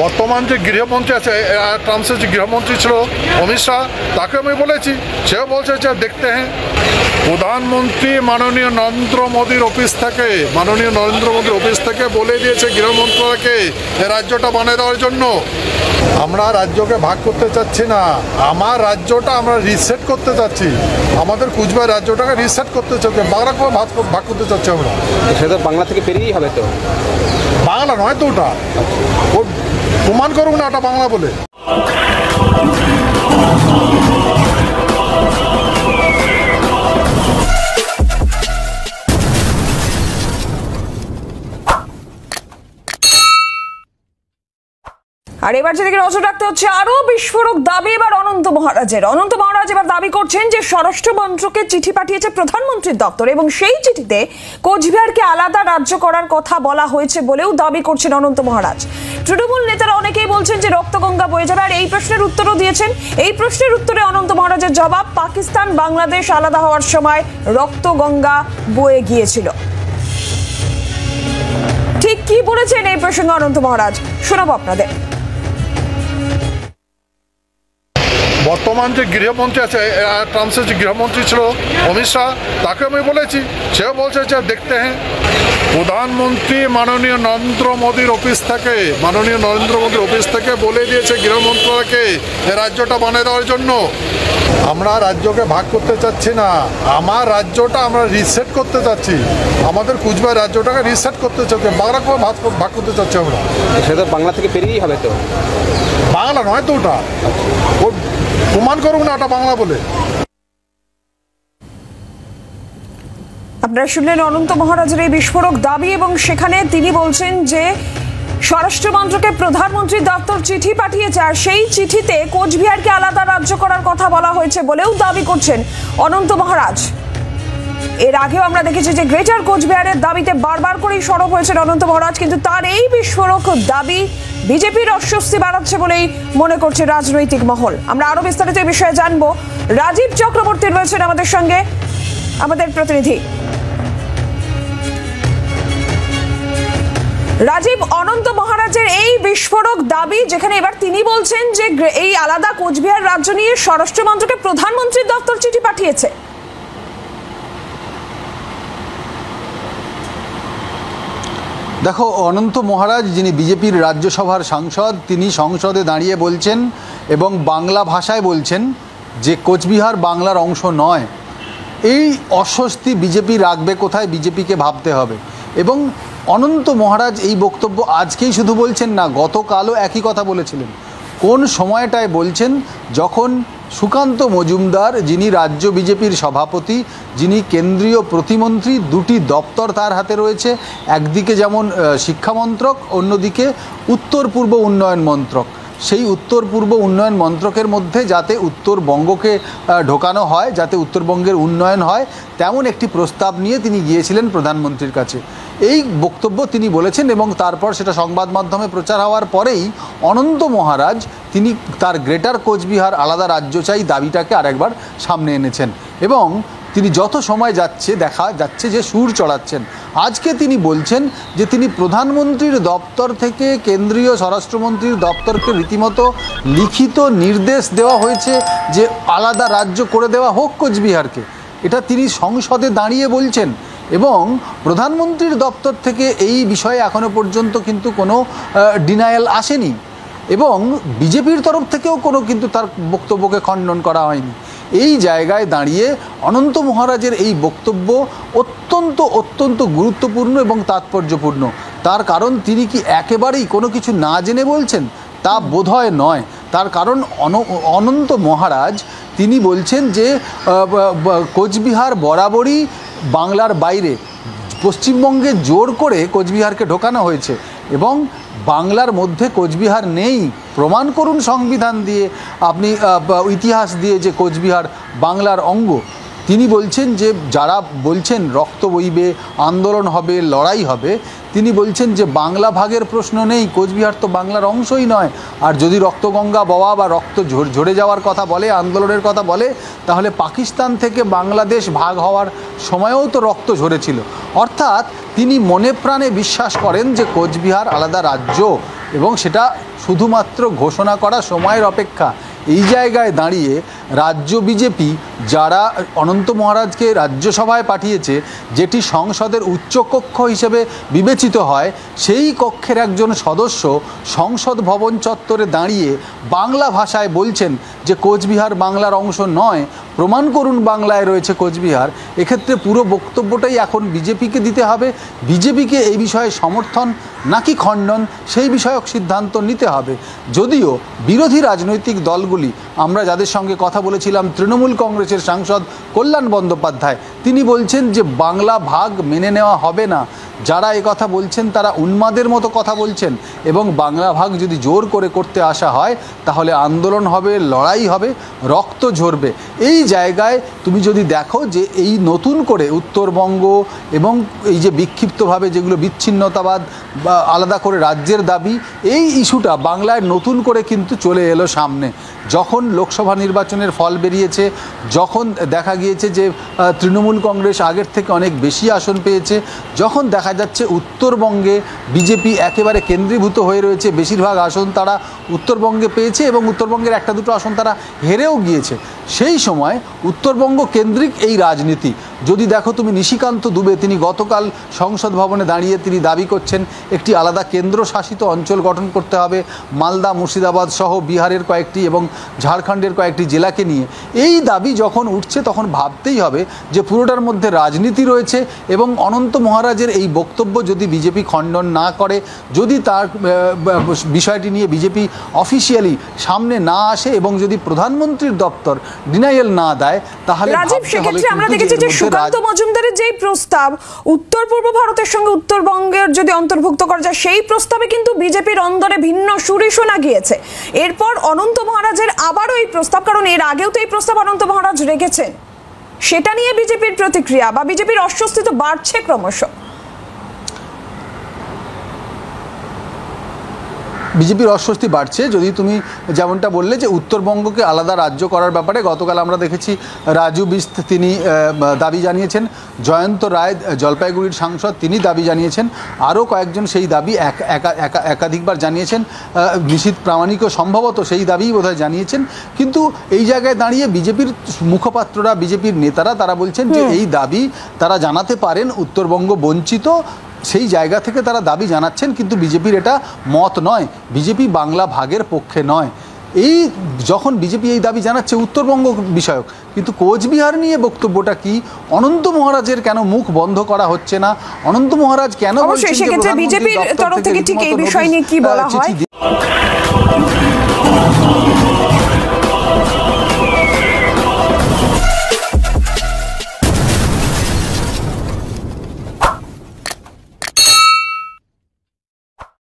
বর্তমান যে গৃহমন্ত্রী আছে, ট্রাম্পের যে গৃহমন্ত্রী ছিল অমিত শাহ, তাকে আমি বলেছি, সেও বলছে যে দেখতে হ্যাঁ। প্রধানমন্ত্রী মাননীয় নরেন্দ্র মোদীর অফিস থেকে বলে দিয়েছে গৃহ মন্ত্রণালয়কে রাজ্যটা বানিয়ে দেওয়ার জন্য। আমরা রাজ্যকে ভাগ করতে চাচ্ছি না, আমার রাজ্যটা আমরা রিসেট করতে চাচ্ছি, আমাদের কুচবিহার রাজ্যটাকে রিসেট করতে চাচ্ছি, বাংলাকে ভাগ করতে চাচ্ছি আমরা। সেটা বাংলা থেকে বেরিয়েই হবে তো? বাংলা নয় তো, ওটা ও প্রমাণ করুক না ওটা বাংলা বলে। আর এবার যেদিকে নজর রাখতে হচ্ছে আরো বিস্ফোরক দাবি এবার অনন্ত মহারাজের। অনন্ত মহারাজ এবার দাবি করছেন যে স্বরাষ্ট্র মন্ত্রকে চিঠি পাঠিয়েছে প্রধানমন্ত্রীর দপ্তর এবং সেই চিঠিতে কোচবিহারকে আলাদা রাজ্য করার কথা বলা হয়েছে বলেও দাবি করছেন অনন্ত মহারাজ। তৃণমূল নেতারা অনেকেই বলছেন যে রক্তগঙ্গা বয়ে যাবে, আর এই প্রশ্নের উত্তরও দিয়েছেন। এই প্রশ্নের উত্তরে অনন্ত মহারাজের জবাব, পাকিস্তান বাংলাদেশ আলাদা হওয়ার সময় রক্তগঙ্গা বয়ে গিয়েছিল। ঠিক কি বলেছেন এই প্রসঙ্গে অনন্ত মহারাজ, শোনাবো আপনাদের। বর্তমান যে গৃহমন্ত্রী আছে, ট্রাম্পের যে গৃহমন্ত্রী ছিল অমিত শাহ, তাকে আমি বলেছি, সেও বলছে যে দেখতে হ্যাঁ। প্রধানমন্ত্রী মাননীয় নরেন্দ্র মোদীর অফিস থেকে বলে দিয়েছে গৃহ মন্ত্রণালয়কে রাজ্যটা বানিয়ে দেওয়ার জন্য। আমরা রাজ্যকে ভাগ করতে চাচ্ছি না, আমার রাজ্যটা আমরা রিসেট করতে চাচ্ছি, আমাদের কুচবিহার রাজ্যটাকে রিসেট করতে চাচ্ছি, বাংলাকে ভাগ করতে চাচ্ছি আমরা। সেটা বাংলা থেকে বেরিয়েই হবে তো? বাংলা নয় তো, ওটা ও প্রমাণ করুক না ওটা বাংলা বলে। আপনারা শুনলেন অনন্ত মহারাজের এই বিস্ফোরক দাবি এবং সেখানে তিনি বলছেন যে স্বরাষ্ট্র মন্ত্রকে প্রধানমন্ত্রীর দপ্তর চিঠি পাঠিয়েছে আর সেই চিঠিতে কোচবিহারকে আলাদা রাজ্য করার কথা বলা হয়েছে বলেও দাবি করছেন অনন্ত মহারাজ। এর আগেও আমরা দেখেছি যে গ্রেটার কোচবিহারের দাবিতে বারবার করেই সরব হয়েছেন অনন্ত মহারাজ, কিন্তু তার এই বিস্ফোরক দাবি বিজেপির অস্বস্তি বাড়াচ্ছে বলেই মনে করছে রাজনৈতিক মহল। আমরা আরো বিস্তারিত এই বিষয়ে জানবো। রাজীব চক্রবর্তী রয়েছেন আমাদের সঙ্গে, আমাদের প্রতিনিধি। রাজীব, অনন্ত মহারাজের এই বিস্ফোরক দাবি, যেখানে এবার তিনি বলছেন যে এই আলাদা কোচবিহার রাজ্য নিয়ে স্বরাষ্ট্র মন্ত্রকে প্রধানমন্ত্রীর দপ্তর চিঠি পাঠিয়েছে। দেখো, অনন্ত মহারাজ যিনি বিজেপির রাজ্যসভার সাংসদ, তিনি সংসদে দাঁড়িয়ে বলছেন এবং বাংলা ভাষায় বলছেন যে কোচবিহার বাংলার অংশ নয়। এই অস্বস্তি বিজেপি রাখবে কোথায়, বিজেপিকে ভাবতে হবে। এবং অনন্ত মহারাজ এই বক্তব্য আজকেই শুধু বলছেন না, গতকালও একই কথা বলেছিলেন। কোন সময়টায় বলছেন, যখন সুকান্ত মজুমদার, যিনি রাজ্য বিজেপির সভাপতি, যিনি কেন্দ্রীয় প্রতিমন্ত্রী, দুটি দপ্তর তার হাতে রয়েছে, একদিকে যেমন শিক্ষামন্ত্রক, অন্যদিকে উত্তর পূর্ব উন্নয়ন মন্ত্রক। সেই উত্তর পূর্ব উন্নয়ন মন্ত্রকের মধ্যে যাতে উত্তরবঙ্গকে ঢোকানো হয়, যাতে উত্তরবঙ্গের উন্নয়ন হয়, তেমন একটি প্রস্তাব নিয়ে তিনি গিয়েছিলেন প্রধানমন্ত্রীর কাছে। এই বক্তব্য তিনি বলেছেন এবং তারপর সেটা সংবাদ মাধ্যমে প্রচার হওয়ার পরেই অনন্ত মহারাজ তিনি তার গ্রেটার কোচবিহার আলাদা রাজ্য চাই দাবিটাকে আরেকবার সামনে এনেছেন এবং তিনি যত সময় যাচ্ছে দেখা যাচ্ছে যে সুর চড়াচ্ছেন। আজকে তিনি বলছেন যে তিনি প্রধানমন্ত্রীর দপ্তর থেকে কেন্দ্রীয় স্বরাষ্ট্রমন্ত্রীর দপ্তরকে রীতিমতো লিখিত নির্দেশ দেওয়া হয়েছে যে আলাদা রাজ্য করে দেওয়া হোক কোচবিহারকে। এটা তিনি সংসদে দাঁড়িয়ে বলছেন এবং প্রধানমন্ত্রীর দপ্তর থেকে এই বিষয়ে এখনো পর্যন্ত কিন্তু কোনো ডিনায়াল আসেনি এবং বিজেপির তরফ থেকেও কোনো কিন্তু তার বক্তব্যকে খণ্ডন করা হয়নি। এই জায়গায় দাঁড়িয়ে অনন্ত মহারাজের এই বক্তব্য অত্যন্ত অত্যন্ত গুরুত্বপূর্ণ এবং তাৎপর্যপূর্ণ। তার কারণ তিনি কি একেবারেই কোনো কিছু না জেনে বলছেন? তা বোধহয় নয়। তার কারণ অনন্ত মহারাজ তিনি বলছেন যে কোচবিহার বরাবরই বাংলার বাইরে, পশ্চিমবঙ্গে জোর করে কোচবিহারকে ঢোকানো হয়েছে এবং বাংলার মধ্যে কোচবিহার নেই। প্রমাণ করুন সংবিধান দিয়ে, আপনি ইতিহাস দিয়ে যে কোচবিহার বাংলার অঙ্গ। তিনি বলছেন যে যারা বলছেন রক্ত বইবে, আন্দোলন হবে, লড়াই হবে, তিনি বলছেন যে বাংলা ভাগের প্রশ্ন নেই, কোচবিহার তো বাংলার অংশই নয়। আর যদি রক্তগঙ্গা বওয়া বা রক্ত ঝরে যাওয়ার কথা বলে, আন্দোলনের কথা বলে, তাহলে পাকিস্তান থেকে বাংলাদেশ ভাগ হওয়ার সময়েও তো রক্ত ঝরেছিল। অর্থাৎ তিনি মনে প্রাণে বিশ্বাস করেন যে কোচবিহার আলাদা রাজ্য এবং সেটা শুধুমাত্র ঘোষণা করা সময়ের অপেক্ষা। এই জায়গায় দাঁড়িয়ে রাজ্য বিজেপি যারা অনন্ত মহারাজকে রাজ্যসভায় পাঠিয়েছে, যেটি সংসদের উচ্চকক্ষ হিসেবে বিবেচিত হয়, সেই কক্ষের একজন সদস্য সংসদ ভবন চত্বরে দাঁড়িয়ে বাংলা ভাষায় বলছেন যে কোচবিহার বাংলার অংশ নয়, প্রমাণ করুন বাংলায় রয়েছে কোচবিহার। এক্ষেত্রে পুরো বক্তব্যটাই এখন বিজেপিকে দিতে হবে। বিজেপিকে এই বিষয়ে সমর্থন নাকি খণ্ডন সেই বিষয়ক সিদ্ধান্ত নিতে হবে। যদিও বিরোধী রাজনৈতিক দলগুলি, আমরা যাদের সঙ্গে কথা বলেছিলাম, তৃণমূল কংগ্রেসের সাংসদ কল্যাণ বন্দ্যোপাধ্যায়, তিনি বলছেন যে বাংলা ভাগ মেনে নেওয়া হবে না। যারা কথা বলছেন তারা উন্মাদের মতো কথা বলছেন এবং বাংলা ভাগ যদি জোর করে করতে আসা হয় তাহলে আন্দোলন হবে, লড়াই হবে, রক্ত ঝরবে। এই জায়গায় তুমি যদি দেখো যে এই নতুন করে উত্তরবঙ্গ এবং এই যে বিক্ষিপ্তভাবে যেগুলো বিচ্ছিন্নতাবাদ বা আলাদা করে রাজ্যের দাবি, এই ইস্যুটা বাংলায় নতুন করে কিন্তু চলে এলো সামনে। যখন লোকসভা নির্বাচনের ফল বেরিয়েছে, যখন দেখা গিয়েছে যে তৃণমূল কংগ্রেস আগের থেকে অনেক বেশি আসন পেয়েছে, যখন দেখা যাচ্ছে উত্তরবঙ্গে বিজেপি একেবারে কেন্দ্রীভূত হয়ে রয়েছে, বেশিরভাগ আসন তারা উত্তরবঙ্গে পেয়েছে এবং উত্তরবঙ্গের একটা দুটো আসন তারা হেরেও গিয়েছে, সেই সময় উত্তরবঙ্গ কেন্দ্রিক এই রাজনীতি যদি দেখো তুমি, নিশিকান্ত দুবে তিনি গতকাল সংসদ ভবনে দাঁড়িয়ে তিনি দাবি করছেন একটি আলাদা কেন্দ্রশাসিত অঞ্চল গঠন করতে হবে মালদা, মুর্শিদাবাদ সহ বিহারের কয়েকটি এবং ঝাড়খণ্ডের কয়েকটি জেলাকে নিয়ে। এই দাবি যখন উঠছে তখন ভাবতেই হবে যে পুরোটার মধ্যে রাজনীতি রয়েছে এবং অনন্ত মহারাজের এই বক্তব্য যদি বিজেপি খণ্ডন না করে, যদি তার বিষয়টি নিয়ে বিজেপি অফিসিয়ালি সামনে না আসে এবং যদি প্রধানমন্ত্রীর দপ্তর ডিনাইল না দেয়, তাহলে রাজীব, সেক্ষেত্রে আমরা দেখেছি যে সুকান্ত মজুমদারের যেই প্রস্তাব উত্তর পূর্ব ভারতের সঙ্গে উত্তরবঙ্গের যদি অন্তর্ভুক্ত করা যায়, সেই প্রস্তাবে কিন্তু বিজেপির অন্দরে ভিন্ন সুরে শোনা গিয়েছে। এরপর অনন্ত মহারাজের আবারও এই প্রস্তাব, কারণ এর আগেও তো এই প্রস্তাব অনন্ত মহারাজ রেখেছেন, সেটা নিয়ে বিজেপির প্রতিক্রিয়া বা বিজেপির অস্বস্তি তো বাড়ছে ক্রমশ। বিজেপির অস্বস্তি বাড়ছে। যদি তুমি যেমনটা বললে যে উত্তরবঙ্গকে আলাদা রাজ্য করার ব্যাপারে গতকাল আমরা দেখেছি রাজু বিস্ত তিনি দাবি জানিয়েছেন, জয়ন্ত রায় জলপাইগুড়ির সাংসদ তিনি দাবি জানিয়েছেন, আরও কয়েকজন সেই দাবি একাধিকবার জানিয়েছেন, নিশীথ প্রামাণিকও সম্ভবত সেই দাবিই বোধহয় জানিয়েছেন। কিন্তু এই জায়গায় দাঁড়িয়ে বিজেপির মুখপাত্ররা, বিজেপির নেতারা তারা বলছেন যে এই দাবি তারা জানাতে পারেন, উত্তরবঙ্গ বঞ্চিত, সেই জায়গা থেকে তারা দাবি জানাচ্ছেন, কিন্তু বিজেপির এটা মত নয়, বিজেপি বাংলা ভাগের পক্ষে নয়। এই যখন বিজেপি এই দাবি জানাচ্ছে উত্তরবঙ্গ বিষয়ক, কিন্তু কোচবিহার নিয়ে বক্তব্যটা কি? অনন্ত মহারাজের কেন মুখ বন্ধ করা হচ্ছে না? অনন্ত মহারাজ কেন বলছেন যে বিজেপির তরফ থেকে ঠিক এই বিষয় নিয়ে কি বলা হয়?